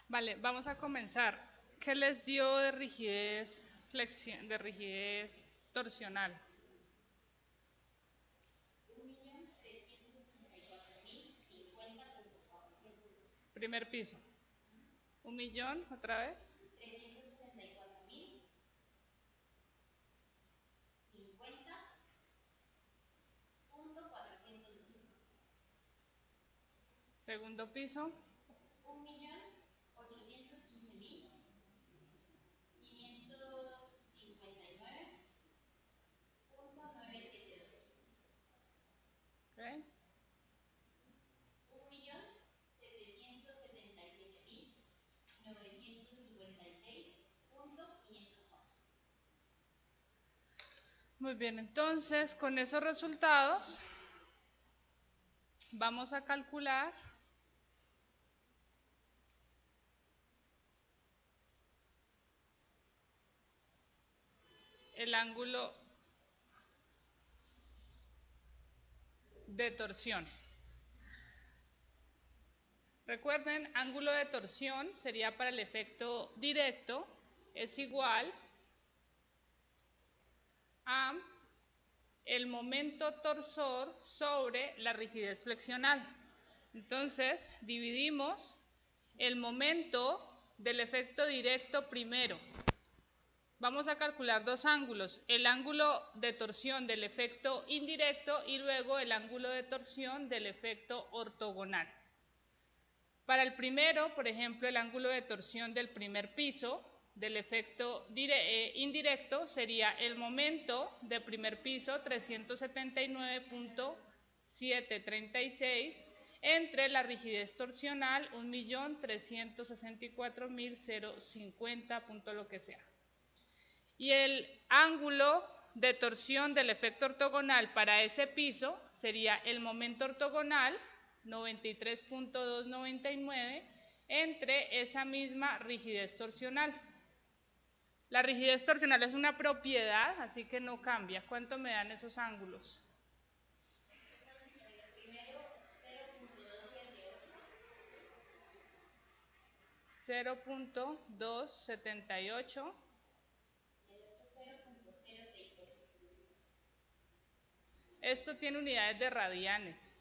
Vale, vamos a comenzar. ¿Qué les dio de rigidez torsional? Primer piso. 1.000.000, otra vez. Segundo piso. Okay. Muy bien, entonces con esos resultados vamos a calcular el ángulo de torsión. Recuerden, ángulo de torsión sería para el efecto directo, es igual a el momento torsor sobre la rigidez flexional. Entonces, dividimos el momento del efecto directo primero. Vamos a calcular dos ángulos, el ángulo de torsión del efecto indirecto y luego el ángulo de torsión del efecto ortogonal. Para el primero, por ejemplo, el ángulo de torsión del primer piso del efecto indirecto sería el momento de primer piso 379.736 entre la rigidez torsional 1.364.050 lo que sea. Y el ángulo de torsión del efecto ortogonal para ese piso sería el momento ortogonal 93.299 entre esa misma rigidez torsional. La rigidez torsional es una propiedad, así que no cambia. ¿Cuánto me dan esos ángulos? 0.278. Esto tiene unidades de radianes.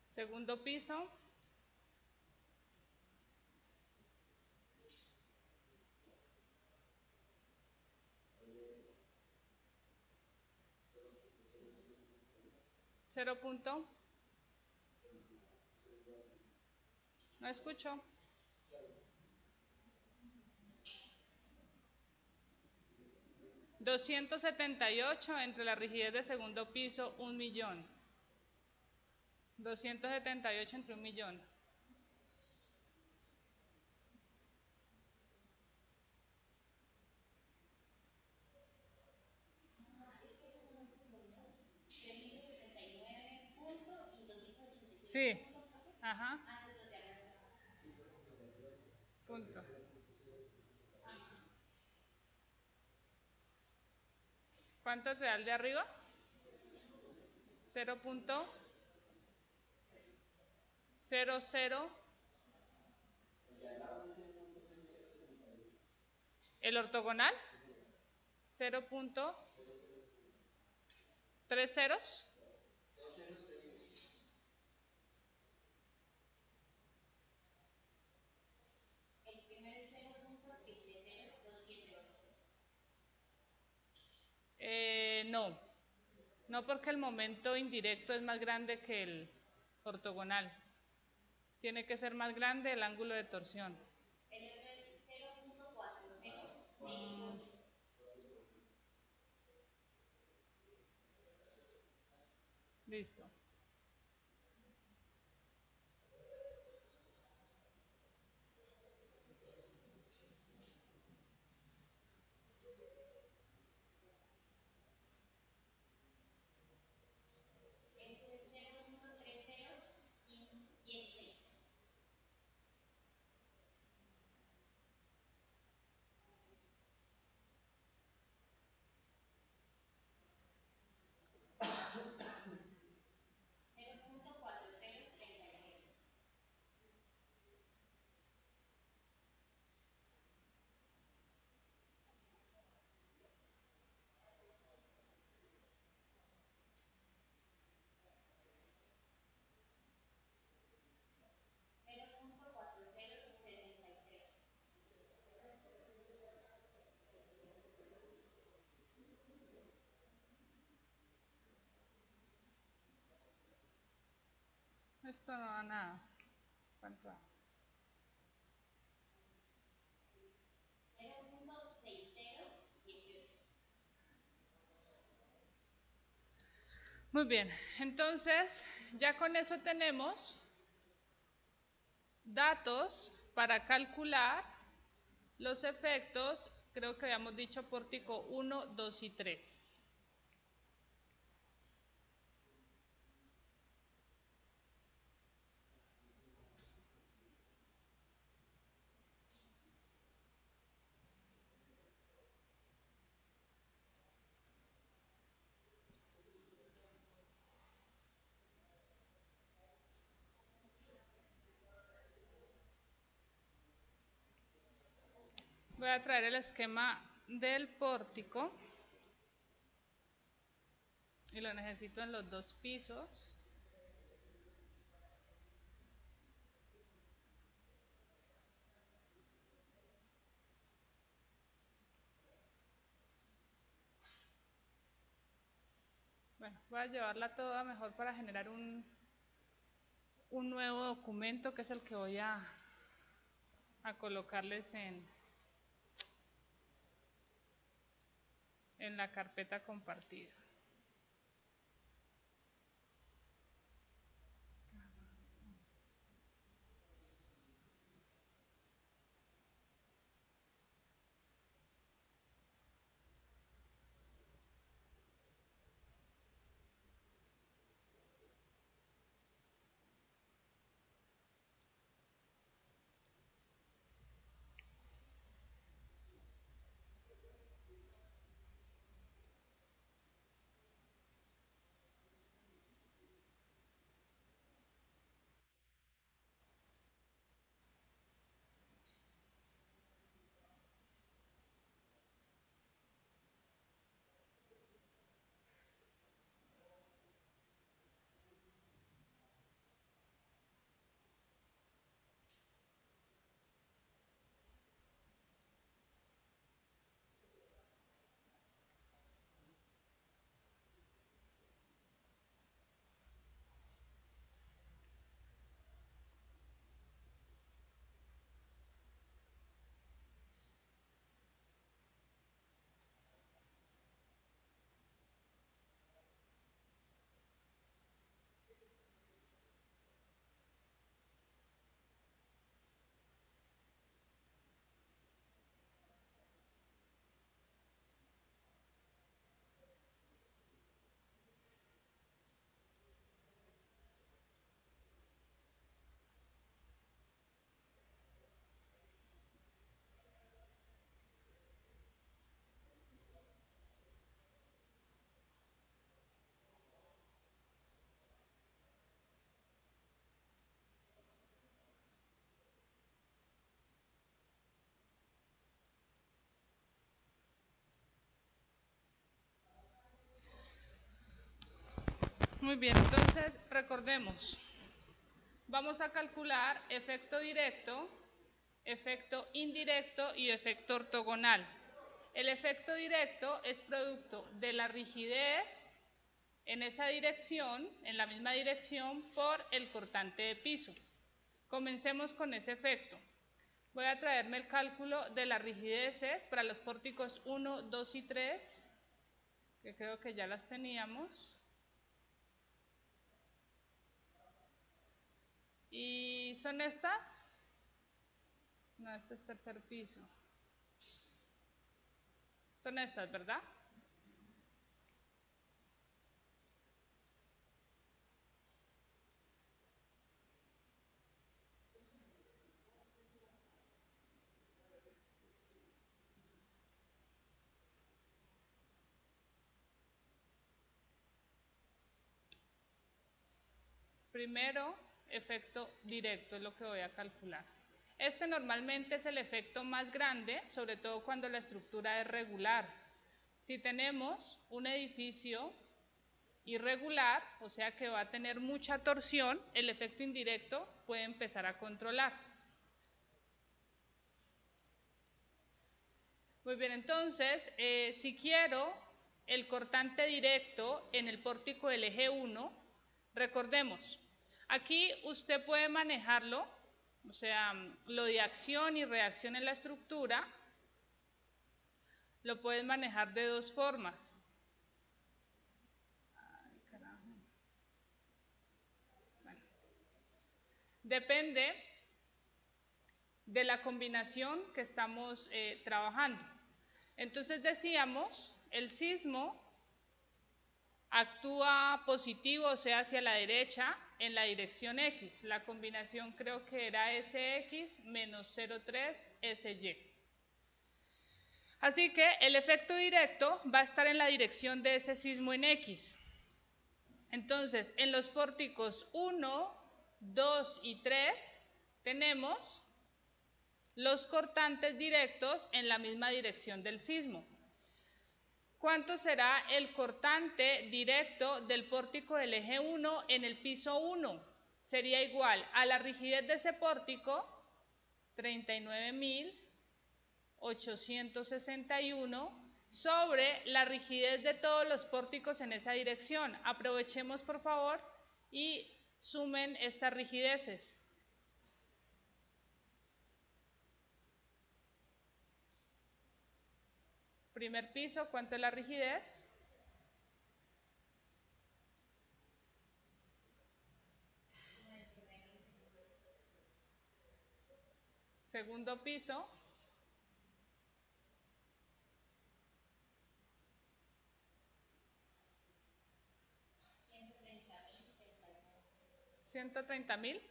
Segundo piso. 0. No escucho. 278 entre la rigidez de segundo piso, 1.000.000. 278 entre 1.000.000. Sí. Ajá. Punto. ¿Cuánto te da el de arriba? 0.00. ¿El ortogonal? 0.3 ceros. No. No, porque el momento indirecto es más grande que el ortogonal. Tiene que ser más grande el ángulo de torsión. Listo. Esto no da nada. ¿Cuánto da? 0.618. Muy bien, entonces ya con eso tenemos datos para calcular los efectos, creo que habíamos dicho pórtico 1, 2 y 3. Voy a traer el esquema del pórtico y lo necesito en los dos pisos. Bueno, voy a llevarla toda mejor para generar un nuevo documento que es el que voy a colocarles en la carpeta compartida. Muy bien, entonces recordemos, vamos a calcular efecto directo, efecto indirecto y efecto ortogonal. El efecto directo es producto de la rigidez en esa dirección, en la misma dirección, por el cortante de piso. Comencemos con ese efecto. Voy a traerme el cálculo de las rigideces para los pórticos 1, 2 y 3, que creo que ya las teníamos. ¿Y son estas? No, este es tercer piso. Son estas, ¿verdad? Primero, efecto directo es lo que voy a calcular. Este normalmente es el efecto más grande, sobre todo cuando la estructura es regular. Si tenemos un edificio irregular, o sea que va a tener mucha torsión, el efecto indirecto puede empezar a controlar. Muy bien, entonces, si quiero el cortante directo en el pórtico del eje 1, recordemos, Aquí usted puede manejarlo, o sea, lo de acción y reacción en la estructura, lo puedes manejar de dos formas. Ay, carajo. Bueno, depende de la combinación que estamos trabajando. Entonces decíamos, el sismo actúa positivo, o sea, hacia la derecha, en la dirección X. La combinación creo que era SX menos 0,3 SY. Así que el efecto directo va a estar en la dirección de ese sismo en X. Entonces, en los pórticos 1, 2 y 3 tenemos los cortantes directos en la misma dirección del sismo. ¿Cuánto será el cortante directo del pórtico del eje 1 en el piso 1? Sería igual a la rigidez de ese pórtico, 39.861, sobre la rigidez de todos los pórticos en esa dirección. Aprovechemos, por favor, y sumen estas rigideces. Primer piso, ¿cuánto es la rigidez? Segundo piso, 130.000.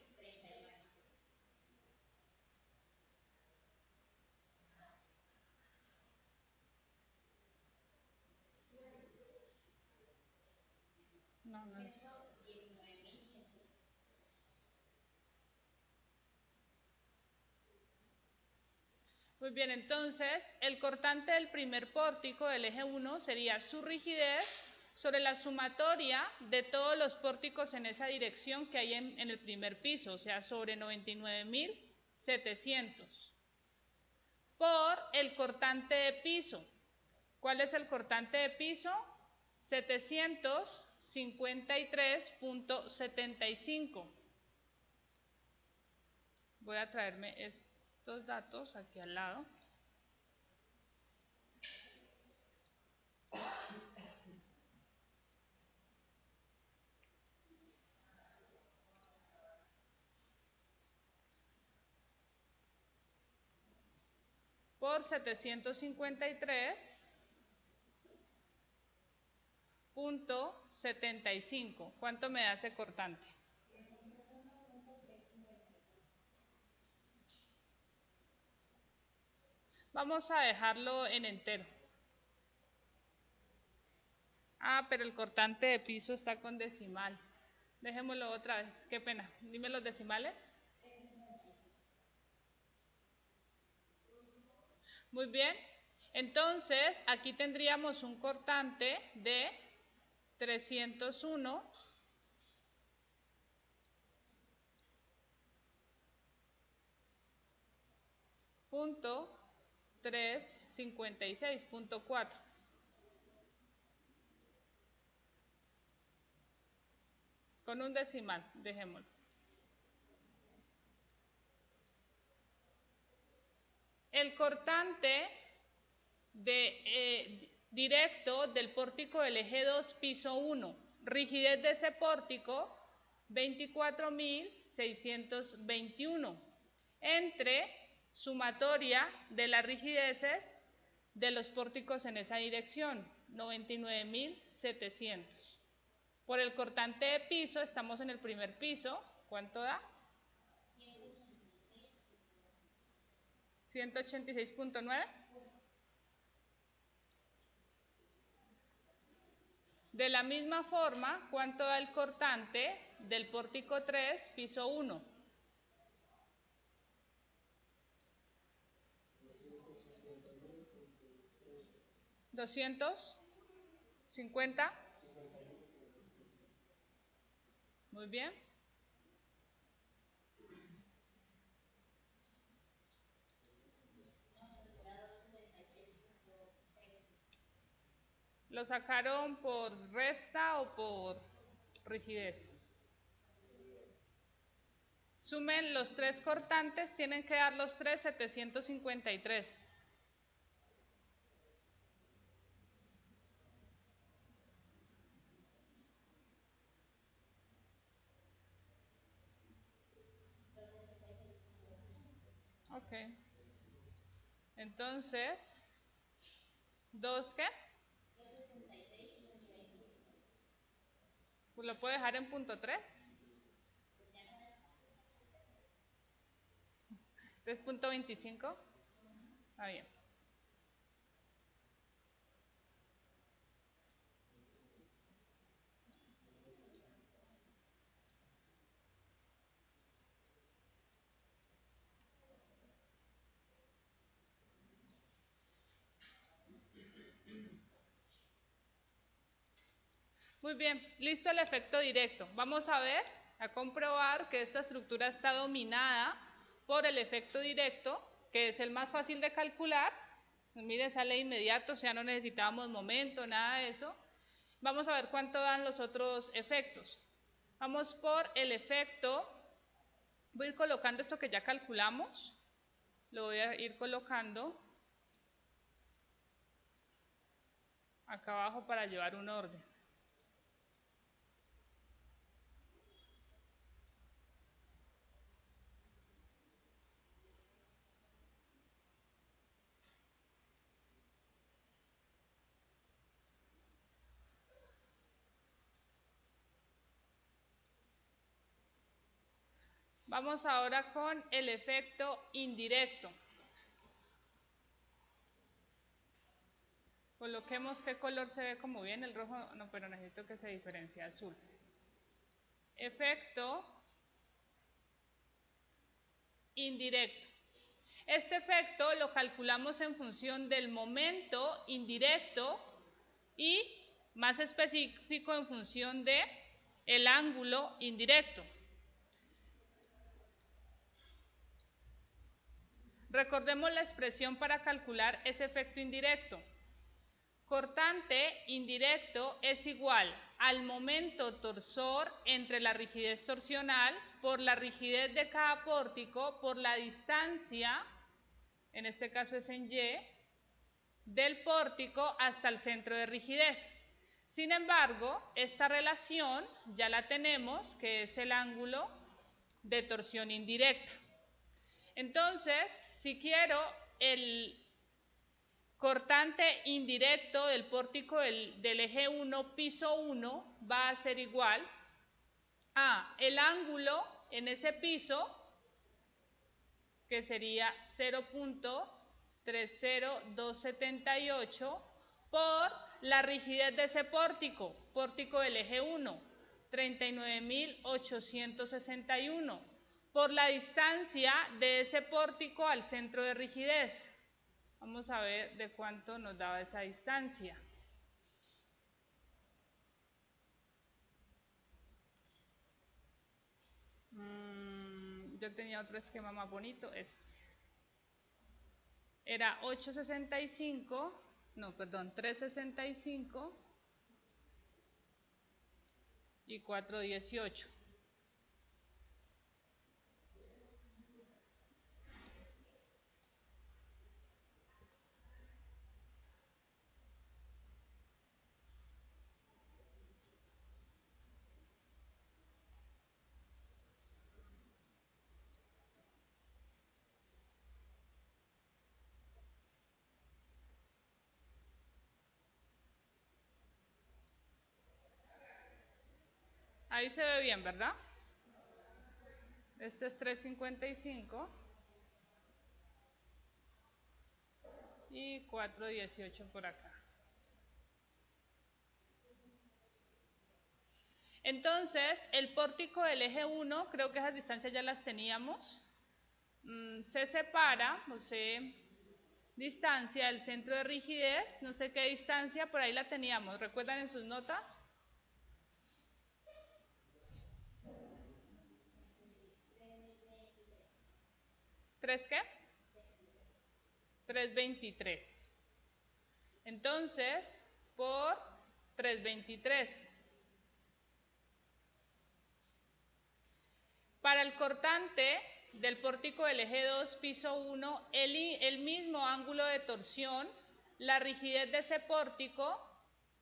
No, no es. Muy bien, entonces el cortante del primer pórtico del eje 1 sería su rigidez sobre la sumatoria de todos los pórticos en esa dirección que hay en el primer piso, o sea, sobre 99.700, por el cortante de piso. ¿Cuál es el cortante de piso? 753.75. Voy a traerme estos datos aquí al lado. Por 753.75. ¿Cuánto me da ese cortante? Vamos a dejarlo en entero. Ah, pero el cortante de piso está con decimal. Dejémoslo otra vez. Qué pena. Dime los decimales. Muy bien. Entonces, aquí tendríamos un cortante de 301.356.4. Con un decimal, dejémoslo. El cortante directo del pórtico del eje 2, piso 1. Rigidez de ese pórtico, 24.621. Entre sumatoria de las rigideces de los pórticos en esa dirección, 99.700. Por el cortante de piso, estamos en el primer piso. ¿Cuánto da? 186.9. De la misma forma, ¿cuánto da el cortante del pórtico 3, piso 1? 250. Muy bien. ¿Lo sacaron por resta o por rigidez? Sumen los tres cortantes, tienen que dar los tres 753. Ok. Entonces, ¿dos qué? Pues lo puedo dejar en punto 3. Entonces, punto 25. Está bien. Muy bien, listo el efecto directo. Vamos a ver, a comprobar que esta estructura está dominada por el efecto directo, que es el más fácil de calcular. Pues mire, sale inmediato, o sea, no necesitábamos momento, nada de eso. Vamos a ver cuánto dan los otros efectos. Vamos por el efecto, voy a ir colocando esto que ya calculamos, lo voy a ir colocando acá abajo para llevar un orden. Vamos ahora con el efecto indirecto. Coloquemos qué color se ve como bien, el rojo, no, pero necesito que se diferencie, azul. Efecto indirecto. Este efecto lo calculamos en función del momento indirecto y más específico en función de el ángulo indirecto. Recordemos la expresión para calcular ese efecto indirecto. Cortante indirecto es igual al momento torsor entre la rigidez torsional por la rigidez de cada pórtico por la distancia, en este caso es en Y, del pórtico hasta el centro de rigidez. Sin embargo, esta relación ya la tenemos, que es el ángulo de torsión indirecta. Entonces, si quiero el cortante indirecto del pórtico del eje 1, piso 1, va a ser igual a el ángulo en ese piso, que sería 0.30278, por la rigidez de ese pórtico del eje 1, 39.861, por la distancia de ese pórtico al centro de rigidez. Vamos a ver de cuánto nos daba esa distancia. Yo tenía otro esquema más bonito, este. Era 865, no, perdón, 365 y 418. Ahí se ve bien, ¿verdad? Este es 355 y 418 por acá. Entonces, el pórtico del eje 1, creo que esas distancias ya las teníamos, se separa, o sea, distancia del centro de rigidez, no sé qué distancia, por ahí la teníamos, ¿recuerdan en sus notas? ¿3 qué? 323. Entonces, por 323. Para el cortante del pórtico del eje 2, piso 1, el mismo ángulo de torsión, la rigidez de ese pórtico,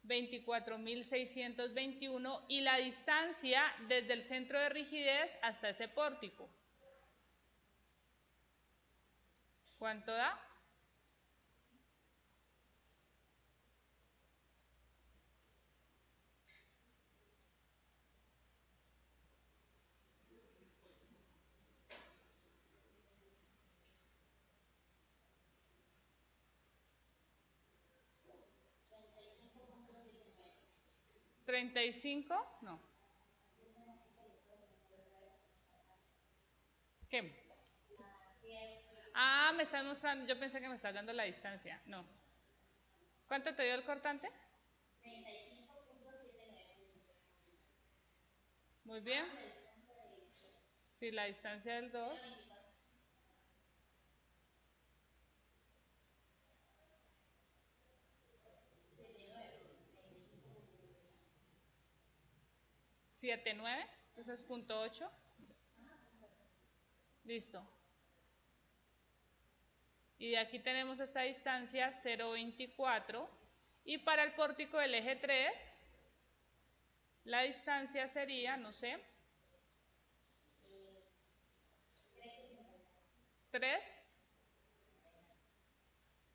24.621, y la distancia desde el centro de rigidez hasta ese pórtico. ¿Cuánto da? ¿35? No. ¿Qué? Ah, me estás mostrando, yo pensé que me estás dando la distancia. No. ¿Cuánto te dio el cortante? 35.79. Muy bien. Sí, la distancia del 2. 7,9, entonces punto 8. Listo. Y de aquí tenemos esta distancia 0,24. Y para el pórtico del eje 3, la distancia sería, no sé, 3.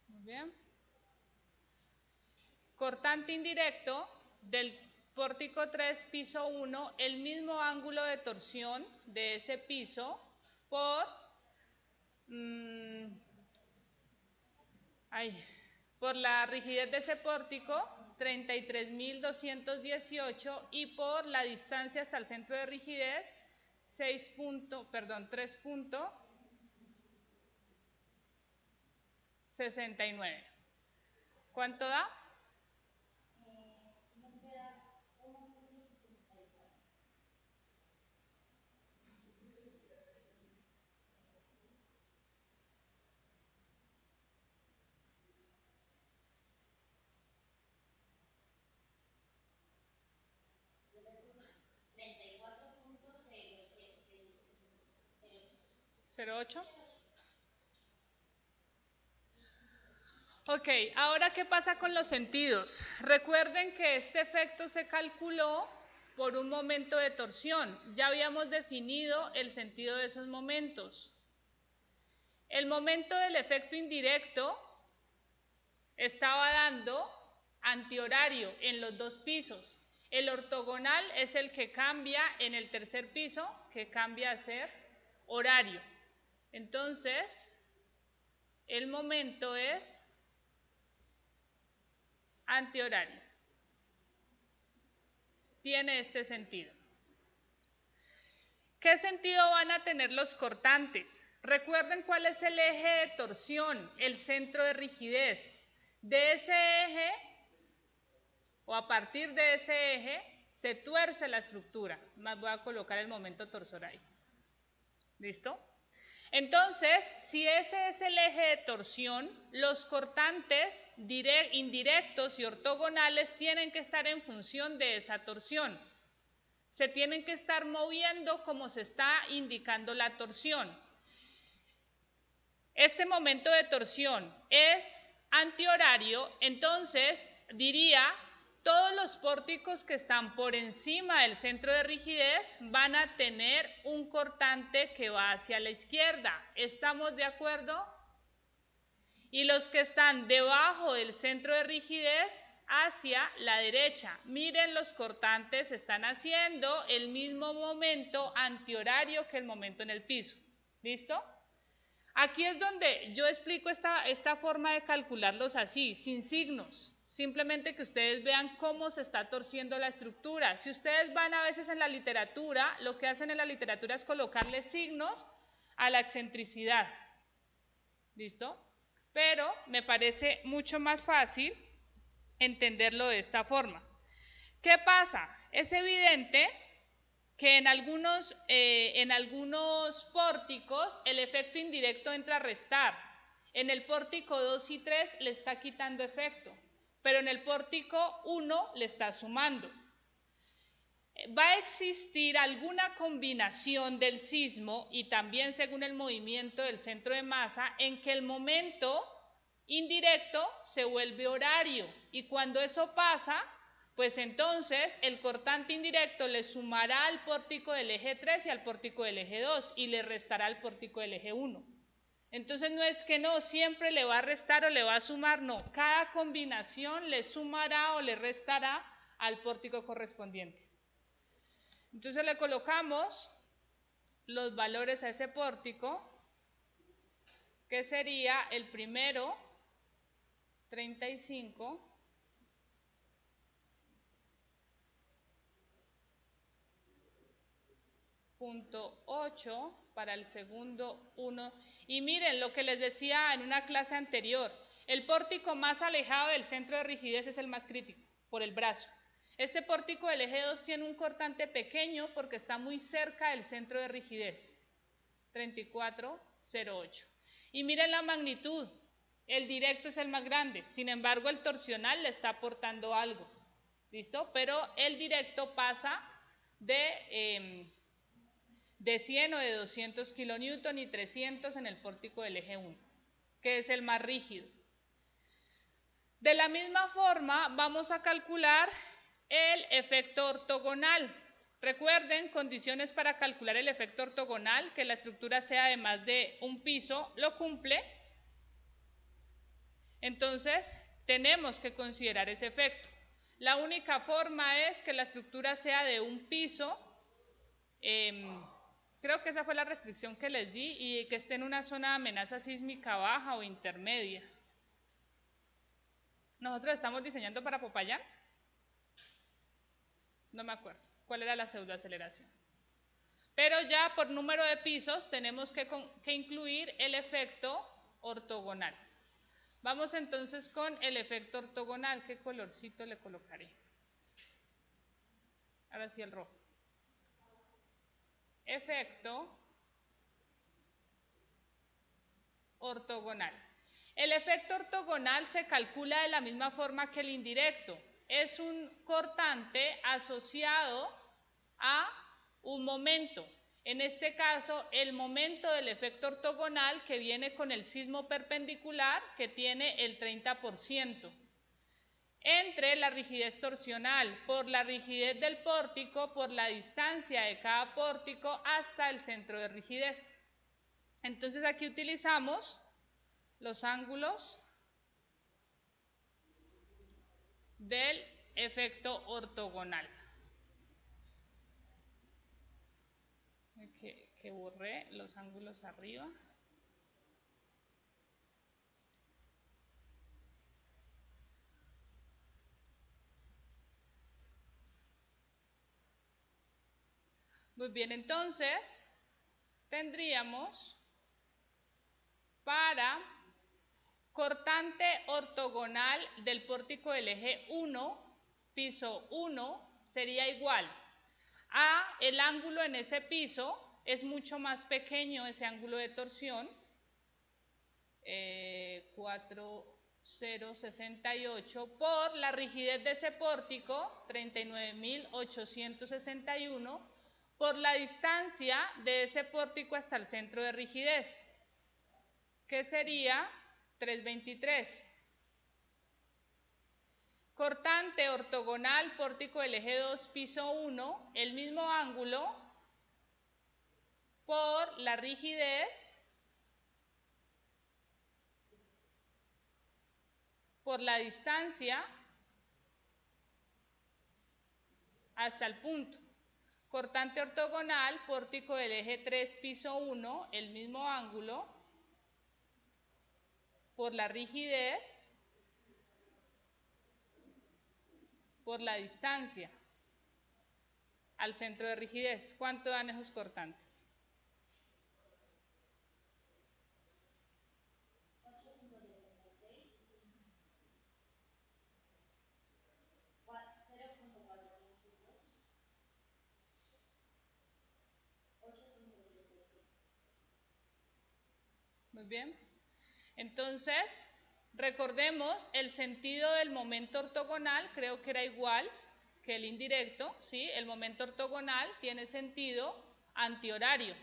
Muy bien. Cortante indirecto del pórtico 3, piso 1, el mismo ángulo de torsión de ese piso por por la rigidez de ese pórtico, 33.218, y por la distancia hasta el centro de rigidez, 3.69. ¿Cuánto da? 0,8. Ok, ahora ¿qué pasa con los sentidos? Recuerden que este efecto se calculó por un momento de torsión. Ya habíamos definido el sentido de esos momentos. El momento del efecto indirecto estaba dando antihorario en los dos pisos. El ortogonal es el que cambia en el tercer piso, que cambia a ser horario. Entonces, el momento es antihorario. Tiene este sentido. ¿Qué sentido van a tener los cortantes? Recuerden cuál es el eje de torsión, el centro de rigidez. De ese eje, o a partir de ese eje, se tuerce la estructura. Más voy a colocar el momento torsor ahí. ¿Listo? Entonces, si ese es el eje de torsión, los cortantes indirectos y ortogonales tienen que estar en función de esa torsión. Se tienen que estar moviendo como se está indicando la torsión. Este momento de torsión es antihorario, entonces diría, todos los pórticos que están por encima del centro de rigidez van a tener un cortante que va hacia la izquierda. ¿Estamos de acuerdo? Y los que están debajo del centro de rigidez hacia la derecha. Miren, los cortantes están haciendo el mismo momento antihorario que el momento en el piso. ¿Listo? Aquí es donde yo explico esta forma de calcularlos así, sin signos. Simplemente que ustedes vean cómo se está torciendo la estructura. Si ustedes van a veces en la literatura, lo que hacen en la literatura es colocarle signos a la excentricidad. ¿Listo? Pero me parece mucho más fácil entenderlo de esta forma. ¿Qué pasa? Es evidente que en algunos pórticos el efecto indirecto entra a restar. En el pórtico 2 y 3 le está quitando efecto, pero en el pórtico 1 le está sumando. va a existir alguna combinación del sismo y también según el movimiento del centro de masa en que el momento indirecto se vuelve horario y cuando eso pasa, pues entonces el cortante indirecto le sumará al pórtico del eje 3 y al pórtico del eje 2 y le restará al pórtico del eje 1. Entonces no es que no, siempre le va a restar o le va a sumar, no, cada combinación le sumará o le restará al pórtico correspondiente. Entonces le colocamos los valores a ese pórtico, que sería el primero, 35, .8 para el segundo 1. Y miren lo que les decía en una clase anterior, el pórtico más alejado del centro de rigidez es el más crítico, por el brazo. Este pórtico del eje 2 tiene un cortante pequeño porque está muy cerca del centro de rigidez, 34,08. Y miren la magnitud, el directo es el más grande, sin embargo el torsional le está aportando algo, ¿listo? Pero el directo pasa de 100 o de 200 kilonewton y 300 en el pórtico del eje 1, que es el más rígido. De la misma forma, vamos a calcular el efecto ortogonal. Recuerden, condiciones para calcular el efecto ortogonal, que la estructura sea de más de un piso, lo cumple. Entonces, tenemos que considerar ese efecto. La única forma es que la estructura sea de un piso, creo que esa fue la restricción que les di, y que esté en una zona de amenaza sísmica baja o intermedia. Nosotros estamos diseñando para Popayán. No me acuerdo cuál era la pseudoaceleración. Pero ya por número de pisos tenemos que incluir el efecto ortogonal. Vamos entonces con el efecto ortogonal. ¿Qué colorcito le colocaré? Ahora sí el rojo. Efecto ortogonal. El efecto ortogonal se calcula de la misma forma que el indirecto. Es un cortante asociado a un momento. En este caso, el momento del efecto ortogonal que viene con el sismo perpendicular, que tiene el 30%. Entre la rigidez torsional, por la rigidez del pórtico, por la distancia de cada pórtico hasta el centro de rigidez. Entonces aquí utilizamos los ángulos del efecto ortogonal. Que borré los ángulos arriba. Muy bien, entonces tendríamos para cortante ortogonal del pórtico del eje 1, piso 1, sería igual a el ángulo en ese piso, es mucho más pequeño ese ángulo de torsión, 4068 por la rigidez de ese pórtico, 39.861, por la distancia de ese pórtico hasta el centro de rigidez, que sería 323. Cortante ortogonal, pórtico del eje 2, piso 1, el mismo ángulo por la rigidez, por la distancia hasta el punto. Cortante ortogonal, pórtico del eje 3, piso 1, el mismo ángulo por la rigidez, por la distancia al centro de rigidez. ¿Cuánto dan esos cortantes? 8.76. Muy bien. Entonces, recordemos el sentido del momento ortogonal, creo que era igual. que el indirecto, ¿sí? El momento ortogonal tiene sentido antihorario.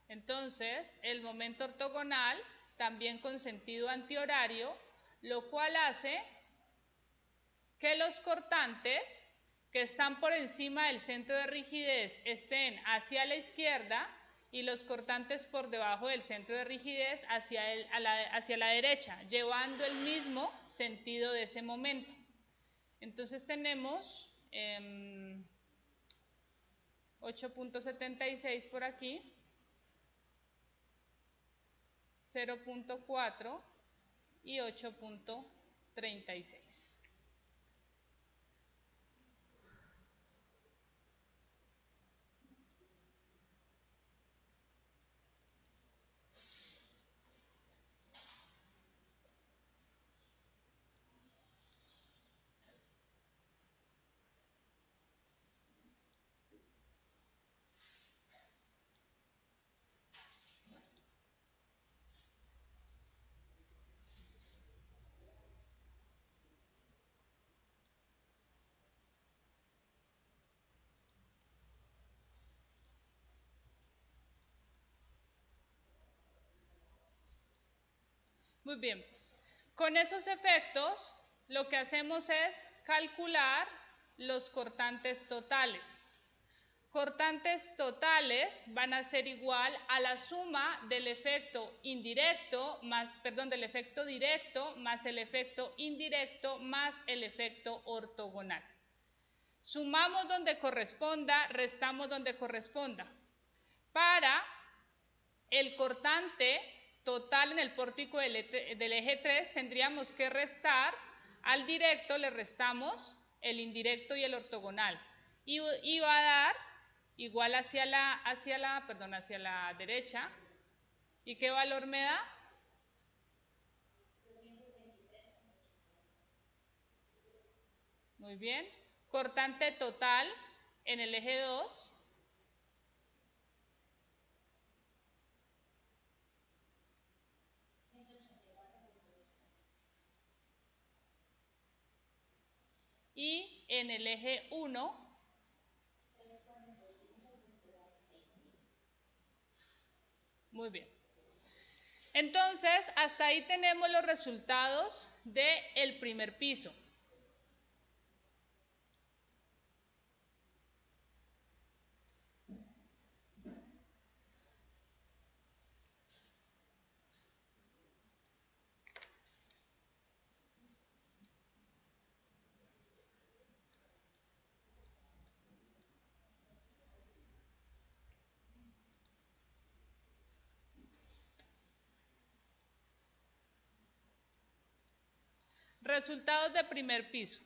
Entonces, el momento ortogonal también con sentido antihorario, lo cual hace que los cortantes que están por encima del centro de rigidez estén hacia la izquierda y los cortantes por debajo del centro de rigidez hacia la derecha, llevando el mismo sentido de ese momento. Entonces tenemos 8.76 por aquí, 0.4 y 8.36. Muy bien, con esos efectos lo que hacemos es calcular los cortantes totales. Cortantes totales van a ser igual a la suma del efecto indirecto del efecto directo más el efecto indirecto más el efecto ortogonal. Sumamos donde corresponda, restamos donde corresponda. Para el cortante total en el pórtico del eje 3 tendríamos que restar al directo, le restamos el indirecto y el ortogonal. Y va a dar igual hacia la derecha. ¿Y qué valor me da? Muy bien. Cortante total en el eje 2. Y en el eje 1. Muy bien. Entonces, hasta ahí tenemos los resultados del primer piso. Resultados de primer piso.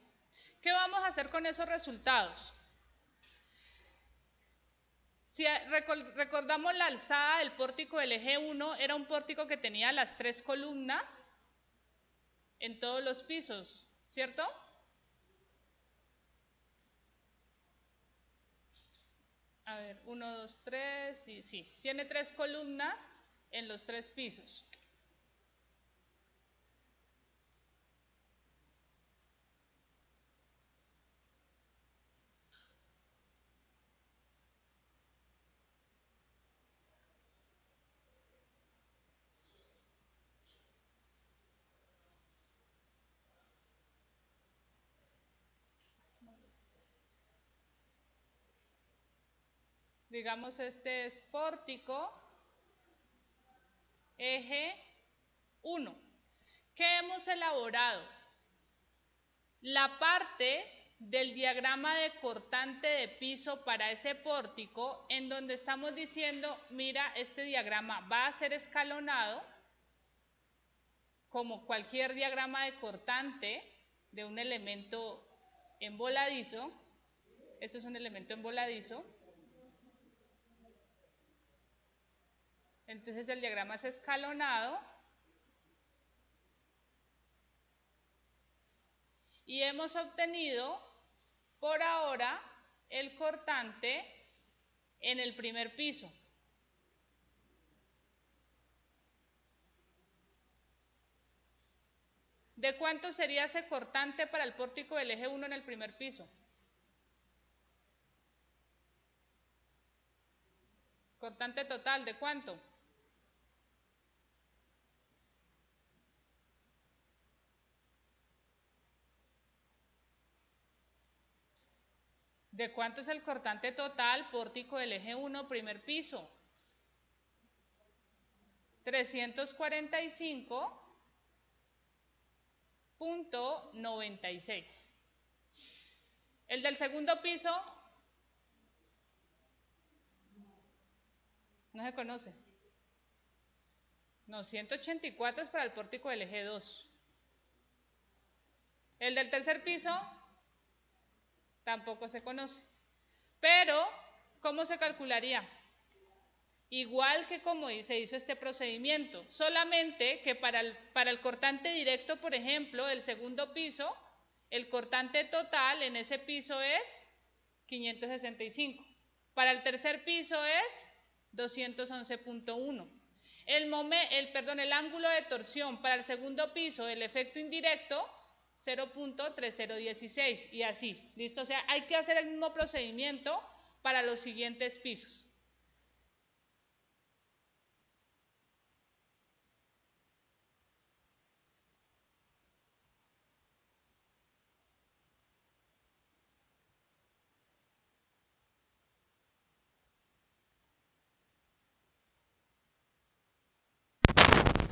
¿Qué vamos a hacer con esos resultados? Si recordamos la alzada del pórtico del eje 1, era un pórtico que tenía las 3 columnas en todos los pisos, ¿cierto? A ver, 1, 2, 3, sí, tiene 3 columnas en los 3 pisos. Digamos, este es pórtico, eje 1. ¿Qué hemos elaborado? La parte del diagrama de cortante de piso para ese pórtico, en donde estamos diciendo, mira, este diagrama va a ser escalonado, como cualquier diagrama de cortante de un elemento envoladizo. Este es un elemento envoladizo. Entonces el diagrama es escalonado. Y hemos obtenido, por ahora, el cortante en el primer piso. ¿De cuánto sería ese cortante para el pórtico del eje 1 en el primer piso? Cortante total, ¿de cuánto? ¿De cuánto es el cortante total pórtico del eje 1 primer piso? 345.96. El del segundo piso no se conoce. No, 184 es para el pórtico del eje 2. El del tercer piso tampoco se conoce. Pero, ¿cómo se calcularía? Igual que como se hizo este procedimiento, solamente que para el cortante directo, por ejemplo, del segundo piso, el cortante total en ese piso es 565. Para el tercer piso es 211.1. El ángulo de torsión para el segundo piso del efecto indirecto, 0.3016 y así, ¿listo? O sea, hay que hacer el mismo procedimiento para los siguientes pisos.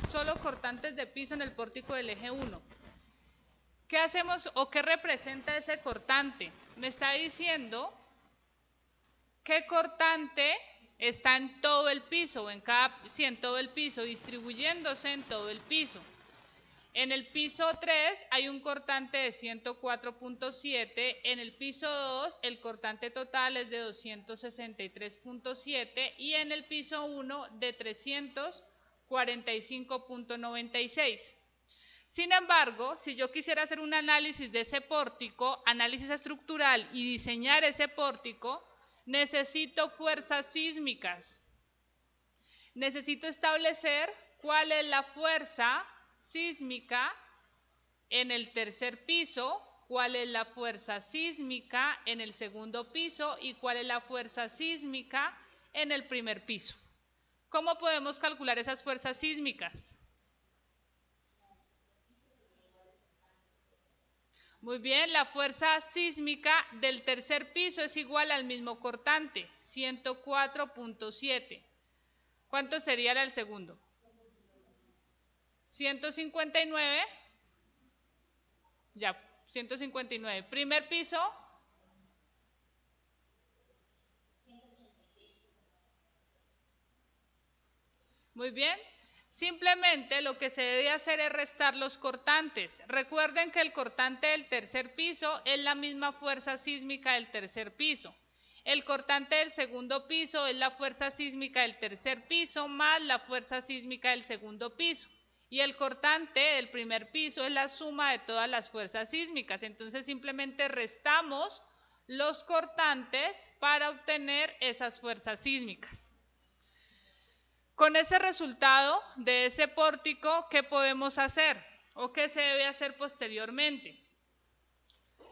Solo cortantes de piso en el pórtico del eje 1. ¿Qué hacemos o qué representa ese cortante? Me está diciendo qué cortante está en todo el piso, o en todo el piso, distribuyéndose en todo el piso. En el piso 3 hay un cortante de 104.7, en el piso 2 el cortante total es de 263.7 y en el piso 1 de 345.96. Sin embargo, si yo quisiera hacer un análisis de ese pórtico, análisis estructural y diseñar ese pórtico, necesito fuerzas sísmicas. Necesito establecer cuál es la fuerza sísmica en el tercer piso, cuál es la fuerza sísmica en el segundo piso y cuál es la fuerza sísmica en el primer piso. ¿Cómo podemos calcular esas fuerzas sísmicas? Muy bien, la fuerza sísmica del tercer piso es igual al mismo cortante, 104.7. ¿Cuánto sería el segundo? 159. Ya, 159. Primer piso. Muy bien. Simplemente lo que se debe hacer es restar los cortantes. Recuerden que el cortante del tercer piso es la misma fuerza sísmica del tercer piso. El cortante del segundo piso es la fuerza sísmica del tercer piso más la fuerza sísmica del segundo piso. Y el cortante del primer piso es la suma de todas las fuerzas sísmicas. Entonces simplemente restamos los cortantes para obtener esas fuerzas sísmicas. Con ese resultado de ese pórtico, ¿qué podemos hacer? ¿O qué se debe hacer posteriormente?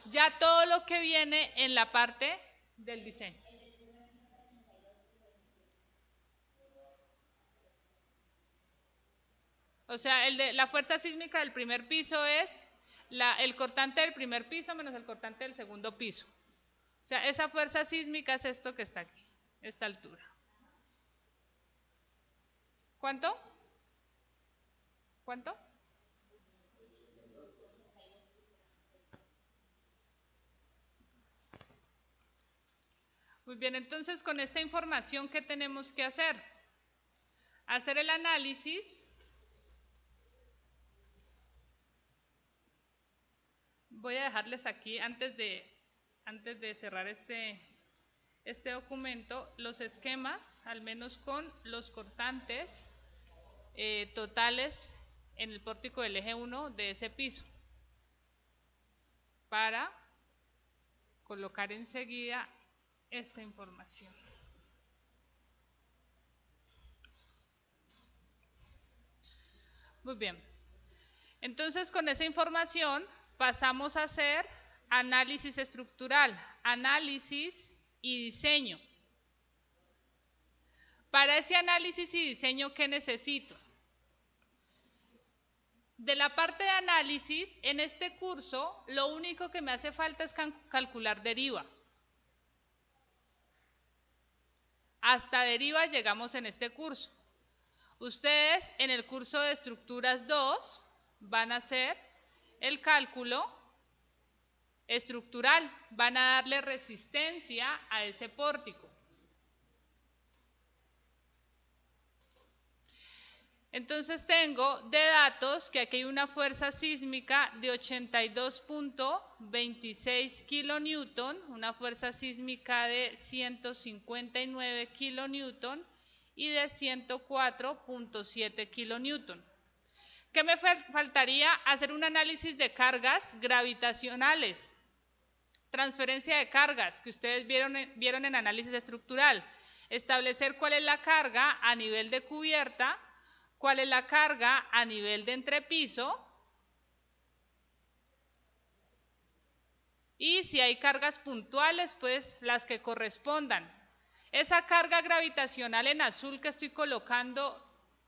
Ya todo lo que viene en la parte del diseño. O sea, la fuerza sísmica del primer piso es el cortante del primer piso menos el cortante del segundo piso. O sea, esa fuerza sísmica es esto que está aquí, esta altura. ¿Cuánto? ¿Cuánto? Muy bien, entonces con esta información, ¿qué tenemos que hacer? Hacer el análisis. Voy a dejarles aquí, antes de cerrar este documento, los esquemas, al menos con los cortantes totales en el pórtico del eje 1 de ese piso, para colocar enseguida esta información. Muy bien. Entonces, con esa información pasamos a hacer análisis estructural, análisis y diseño. Para ese análisis y diseño, ¿qué necesito? De la parte de análisis, en este curso, lo único que me hace falta es calcular deriva. Hasta deriva llegamos en este curso. Ustedes en el curso de estructuras 2 van a hacer el cálculo estructural, van a darle resistencia a ese pórtico. Entonces tengo de datos que aquí hay una fuerza sísmica de 82.26 kilonewton, una fuerza sísmica de 159 kilonewton y de 104.7 kilonewton. ¿Qué me faltaría? Hacer un análisis de cargas gravitacionales, transferencia de cargas que ustedes vieron en análisis estructural, establecer cuál es la carga a nivel de cubierta, cuál es la carga a nivel de entrepiso y si hay cargas puntuales, pues las que correspondan. Esa carga gravitacional en azul que estoy colocando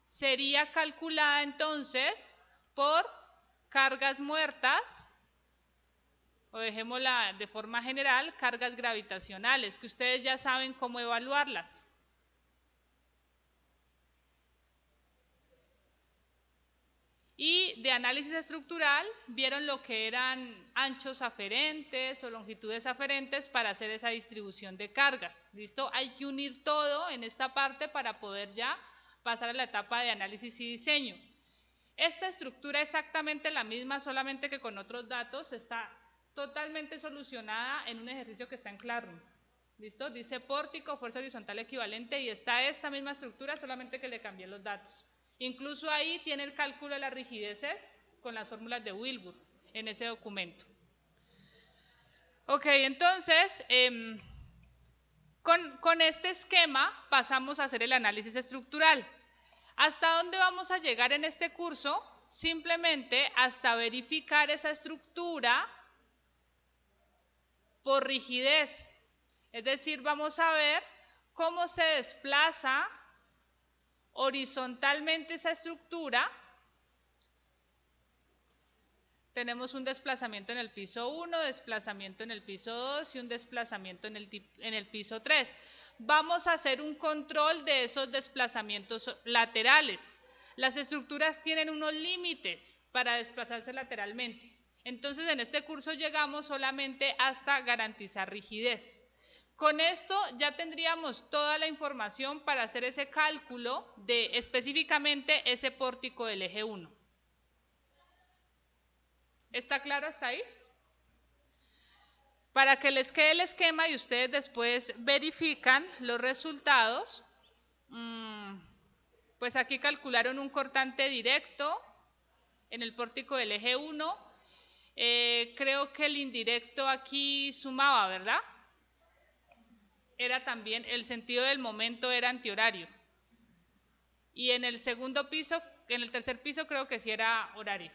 sería calculada entonces por cargas muertas, o dejémosla de forma general, cargas gravitacionales, que ustedes ya saben cómo evaluarlas. Y de análisis estructural vieron lo que eran anchos aferentes o longitudes aferentes para hacer esa distribución de cargas. ¿Listo? Hay que unir todo en esta parte para poder ya pasar a la etapa de análisis y diseño. Esta estructura es exactamente la misma, solamente que con otros datos, está totalmente solucionada en un ejercicio que está en Classroom. ¿Listo? Dice pórtico, fuerza horizontal equivalente y está esta misma estructura, solamente que le cambié los datos. Incluso ahí tiene el cálculo de las rigideces con las fórmulas de Wilbur en ese documento. Ok, entonces, con este esquema pasamos a hacer el análisis estructural. ¿Hasta dónde vamos a llegar en este curso? Simplemente hasta verificar esa estructura por rigidez. Es decir, vamos a ver cómo se desplaza horizontalmente esa estructura. Tenemos un desplazamiento en el piso 1, desplazamiento en el piso 2 y un desplazamiento en el piso 3. Vamos a hacer un control de esos desplazamientos laterales. Las estructuras tienen unos límites para desplazarse lateralmente. Entonces, en este curso llegamos solamente hasta garantizar rigidez. Con esto ya tendríamos toda la información para hacer ese cálculo de específicamente ese pórtico del eje 1. ¿Está claro hasta ahí? Para que les quede el esquema y ustedes después verifican los resultados, pues aquí calcularon un cortante directo en el pórtico del eje 1. Creo que el indirecto aquí sumaba, ¿verdad? Era también, el sentido del momento era antihorario. Y en el segundo piso, en el tercer piso creo que sí era horario.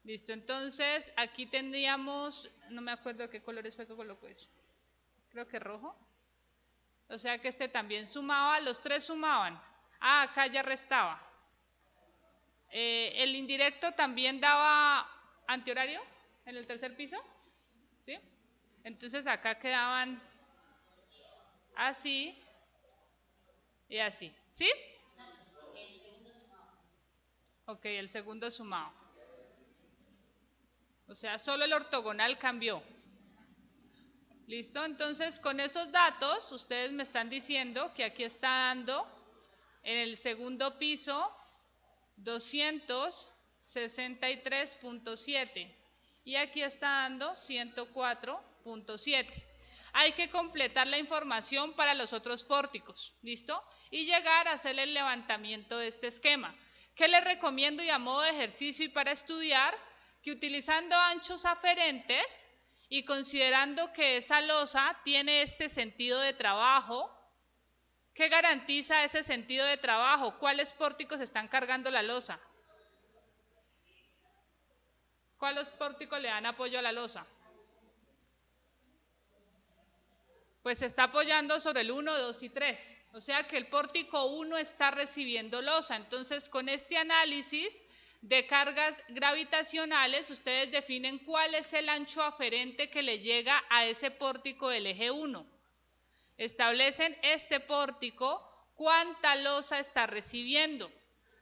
Listo, entonces aquí tendríamos, no me acuerdo qué colores fue que colocó eso. Creo que rojo. O sea que este también sumaba, los tres sumaban. Ah, acá ya restaba. El indirecto también daba antihorario en el tercer piso. ¿Sí? Entonces acá quedaban así y así. ¿Sí? Ok, el segundo sumado. O sea, solo el ortogonal cambió. ¿Listo? Entonces, con esos datos, ustedes me están diciendo que aquí está dando en el segundo piso 263.7 y aquí está dando 104.7. Hay que completar la información para los otros pórticos, ¿listo? Y llegar a hacer el levantamiento de este esquema. ¿Qué les recomiendo y a modo de ejercicio y para estudiar? Que utilizando anchos aferentes y considerando que esa losa tiene este sentido de trabajo, ¿qué garantiza ese sentido de trabajo? ¿Cuáles pórticos están cargando la losa? ¿Cuáles pórticos le dan apoyo a la losa? Pues se está apoyando sobre el 1, 2 y 3. O sea que el pórtico 1 está recibiendo losa. Entonces, con este análisis de cargas gravitacionales, ustedes definen cuál es el ancho aferente que le llega a ese pórtico del eje 1. Establecen este pórtico, cuánta losa está recibiendo.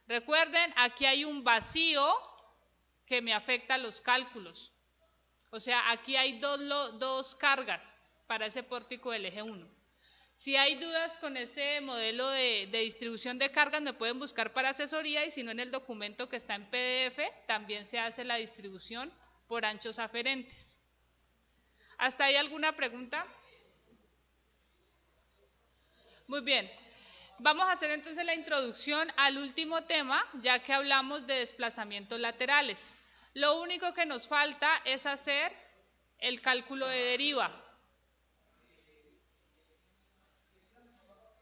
Recuerden, aquí hay un vacío que me afecta a los cálculos. O sea, aquí hay dos cargas para ese pórtico del eje 1. Si hay dudas con ese modelo de distribución de cargas, me pueden buscar para asesoría y si no, en el documento que está en PDF también se hace la distribución por anchos aferentes. ¿Hasta ahí alguna pregunta? Muy bien. Vamos a hacer entonces la introducción al último tema, ya que hablamos de desplazamientos laterales. Lo único que nos falta es hacer el cálculo de deriva.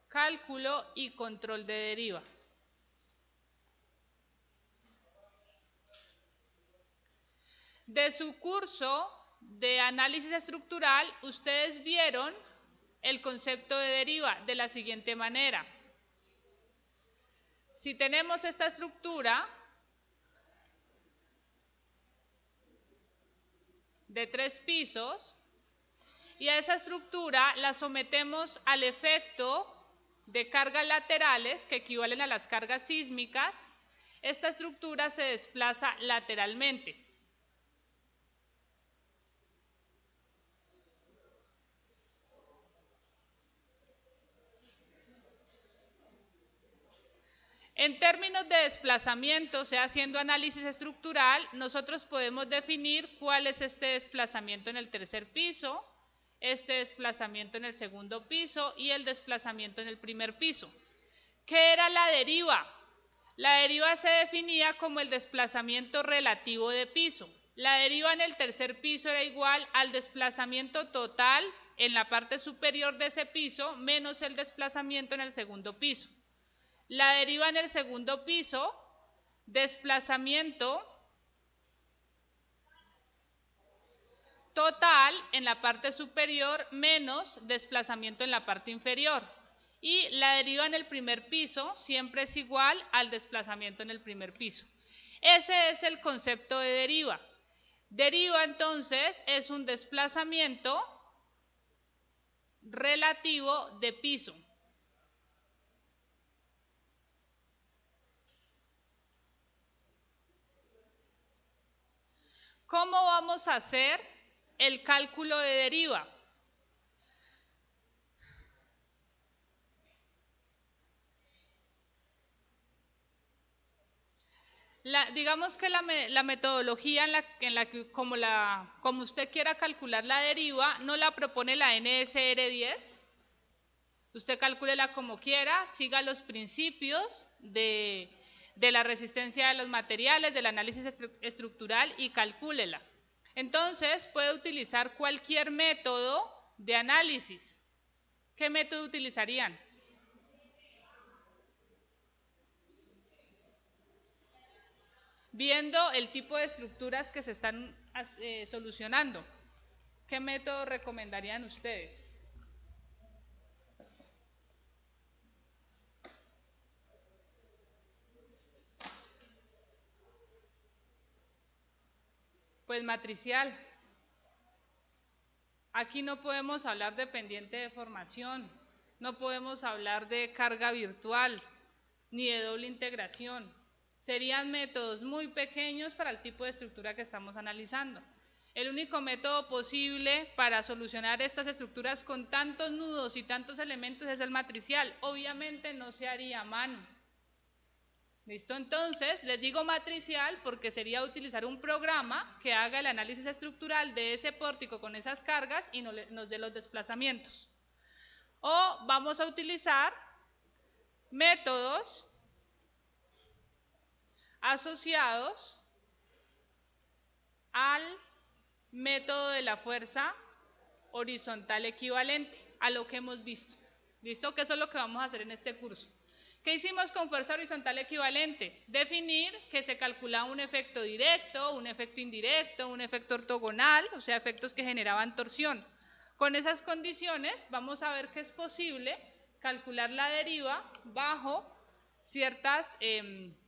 Cálculo y control de deriva. De su curso de análisis estructural, ustedes vieron el concepto de deriva de la siguiente manera. Si tenemos esta estructura de 3 pisos y a esa estructura la sometemos al efecto de cargas laterales que equivalen a las cargas sísmicas, esta estructura se desplaza lateralmente. En términos de desplazamiento, o sea, haciendo análisis estructural, nosotros podemos definir cuál es este desplazamiento en el tercer piso, este desplazamiento en el segundo piso y el desplazamiento en el primer piso. ¿Qué era la deriva? La deriva se definía como el desplazamiento relativo de piso. La deriva en el tercer piso era igual al desplazamiento total en la parte superior de ese piso menos el desplazamiento en el segundo piso. La deriva en el segundo piso, desplazamiento total en la parte superior menos desplazamiento en la parte inferior. Y la deriva en el primer piso siempre es igual al desplazamiento en el primer piso. Ese es el concepto de deriva. Deriva entonces es un desplazamiento relativo de piso. ¿Cómo vamos a hacer el cálculo de deriva? Digamos que la metodología en la que como usted quiera calcular la deriva no la propone la NSR10. Usted calcúlela como quiera, siga los principios de la resistencia de los materiales, del análisis estructural y calcúlela. Entonces puede utilizar cualquier método de análisis. ¿Qué método utilizarían? Viendo el tipo de estructuras que se están solucionando, ¿qué método recomendarían ustedes? Pues matricial. Aquí no podemos hablar de pendiente de formación, no podemos hablar de carga virtual, ni de doble integración. Serían métodos muy pequeños para el tipo de estructura que estamos analizando. El único método posible para solucionar estas estructuras con tantos nudos y tantos elementos es el matricial. Obviamente no se haría a mano. ¿Listo? Entonces, les digo matricial porque sería utilizar un programa que haga el análisis estructural de ese pórtico con esas cargas y nos dé los desplazamientos. O vamos a utilizar métodos asociados al método de la fuerza horizontal equivalente a lo que hemos visto. ¿Listo? Que eso es lo que vamos a hacer en este curso. ¿Qué hicimos con fuerza horizontal equivalente? Definir que se calcula un efecto directo, un efecto indirecto, un efecto ortogonal, o sea, efectos que generaban torsión. Con esas condiciones vamos a ver que es posible calcular la deriva bajo ciertas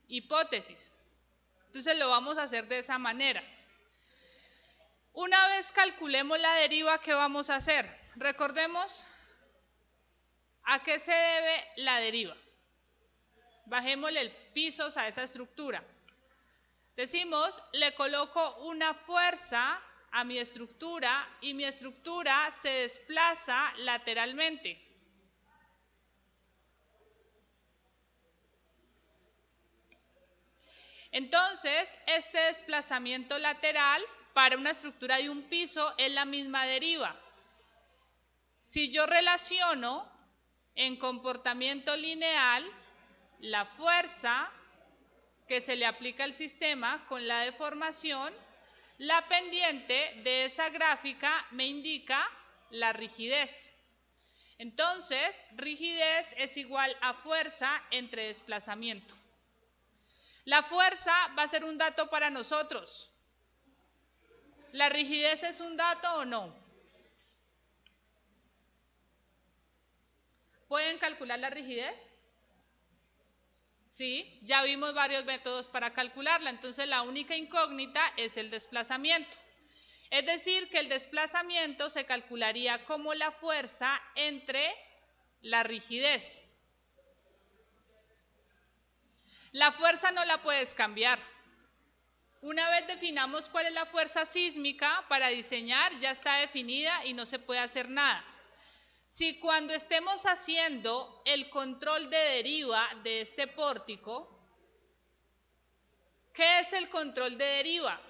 hipótesis. Entonces lo vamos a hacer de esa manera. Una vez calculemos la deriva, ¿qué vamos a hacer? Recordemos a qué se debe la deriva. Bajémosle el pisos a esa estructura. Decimos, le coloco una fuerza a mi estructura y mi estructura se desplaza lateralmente. Entonces, este desplazamiento lateral para una estructura de un piso es la misma deriva. Si yo relaciono en comportamiento lineal la fuerza que se le aplica al sistema con la deformación, la pendiente de esa gráfica me indica la rigidez. Entonces, rigidez es igual a fuerza entre desplazamiento. La fuerza va a ser un dato para nosotros. ¿La rigidez es un dato o no? ¿Pueden calcular la rigidez? Sí, ya vimos varios métodos para calcularla, entonces la única incógnita es el desplazamiento. Es decir, que el desplazamiento se calcularía como la fuerza entre la rigidez. La fuerza no la puedes cambiar. Una vez definamos cuál es la fuerza sísmica para diseñar, ya está definida y no se puede hacer nada. Si cuando estemos haciendo el control de deriva de este pórtico, ¿qué es el control de deriva?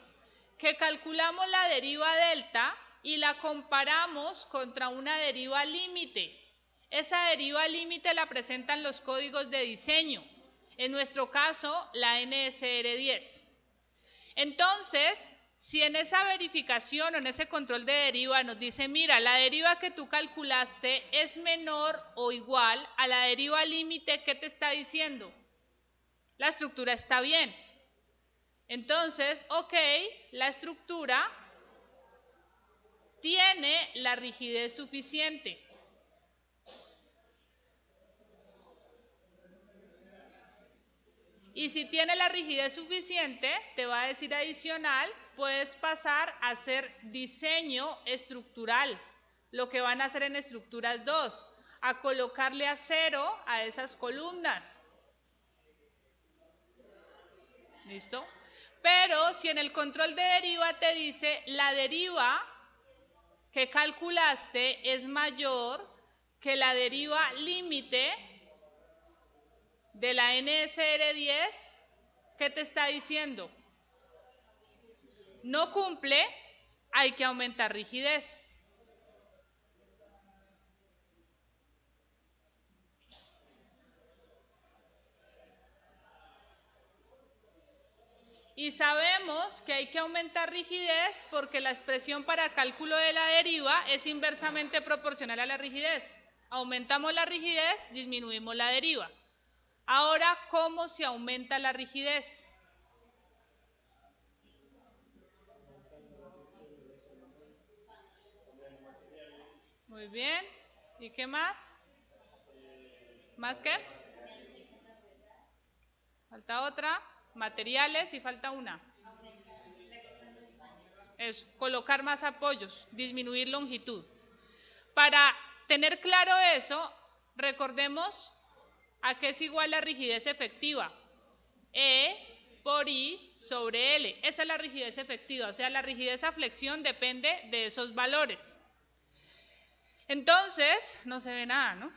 Que calculamos la deriva delta y la comparamos contra una deriva límite. Esa deriva límite la presentan los códigos de diseño, en nuestro caso la NSR10. Entonces, si en esa verificación o en ese control de deriva nos dice, mira, la deriva que tú calculaste es menor o igual a la deriva límite, ¿qué te está diciendo? La estructura está bien. Entonces, ok, la estructura tiene la rigidez suficiente. Y si tiene la rigidez suficiente, te va a decir adicional, puedes pasar a hacer diseño estructural, lo que van a hacer en estructuras 2, a colocarle acero a esas columnas. ¿Listo? Pero si en el control de deriva te dice la deriva que calculaste es mayor que la deriva límite de la NSR10, ¿qué te está diciendo? No cumple, hay que aumentar rigidez. Y sabemos que hay que aumentar rigidez porque la expresión para cálculo de la deriva es inversamente proporcional a la rigidez. Aumentamos la rigidez, disminuimos la deriva. Ahora, ¿cómo se aumenta la rigidez? Muy bien. ¿Y qué más? ¿Más qué? Falta otra. Materiales y falta una. Es colocar más apoyos, disminuir longitud. Para tener claro eso, recordemos a qué es igual la rigidez efectiva. E por I sobre L. Esa es la rigidez efectiva, o sea, la rigidez a flexión depende de esos valores. Entonces, no se ve nada, ¿no?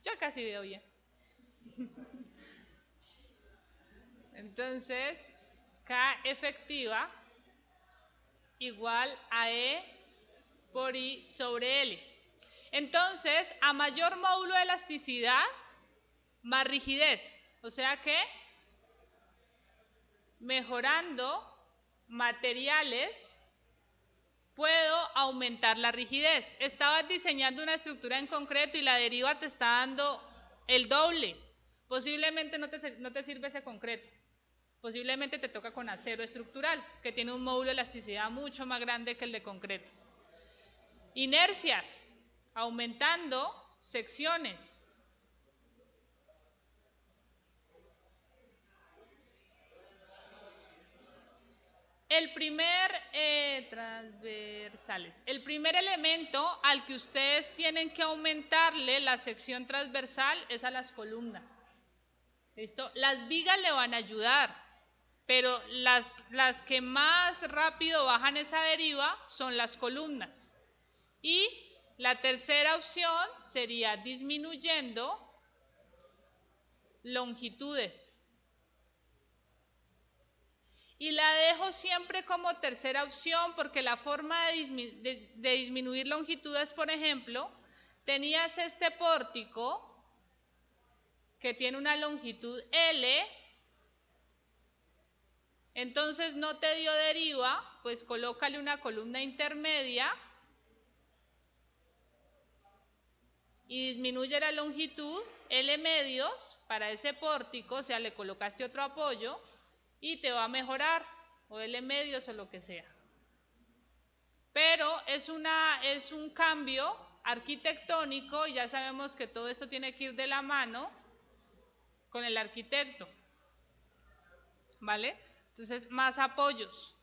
Ya casi veo bien. Entonces, K efectiva igual a E por I sobre L. Entonces, a mayor módulo de elasticidad, más rigidez. O sea que, mejorando materiales, puedo aumentar la rigidez. Estabas diseñando una estructura en concreto y la deriva te está dando el doble. Posiblemente no te sirve ese concreto. Posiblemente te toca con acero estructural, que tiene un módulo de elasticidad mucho más grande que el de concreto. Inercias, aumentando secciones. El primer, transversales. El primer elemento al que ustedes tienen que aumentarle la sección transversal es a las columnas. ¿Listo? Las vigas le van a ayudar, pero las que más rápido bajan esa deriva son las columnas. Y la tercera opción sería disminuyendo longitudes. Y la dejo siempre como tercera opción porque la forma de disminuir longitudes, por ejemplo, tenías este pórtico que tiene una longitud L, entonces no te dio deriva, pues colócale una columna intermedia y disminuye la longitud L medios para ese pórtico, o sea, le colocaste otro apoyo y te va a mejorar, o L medios o lo que sea. Pero es un cambio arquitectónico y ya sabemos que todo esto tiene que ir de la mano con el arquitecto, ¿vale? Entonces, más apoyos.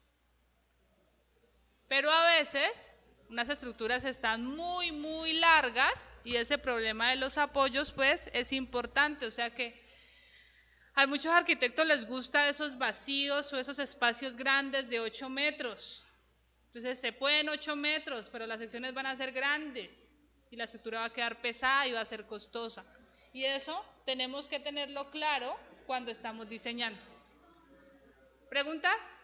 Pero a veces unas estructuras están muy largas y ese problema de los apoyos pues es importante, o sea que a muchos arquitectos les gusta esos vacíos o esos espacios grandes de 8 metros. Entonces se pueden 8 metros, pero las secciones van a ser grandes y la estructura va a quedar pesada y va a ser costosa. Y eso tenemos que tenerlo claro cuando estamos diseñando. ¿Preguntas?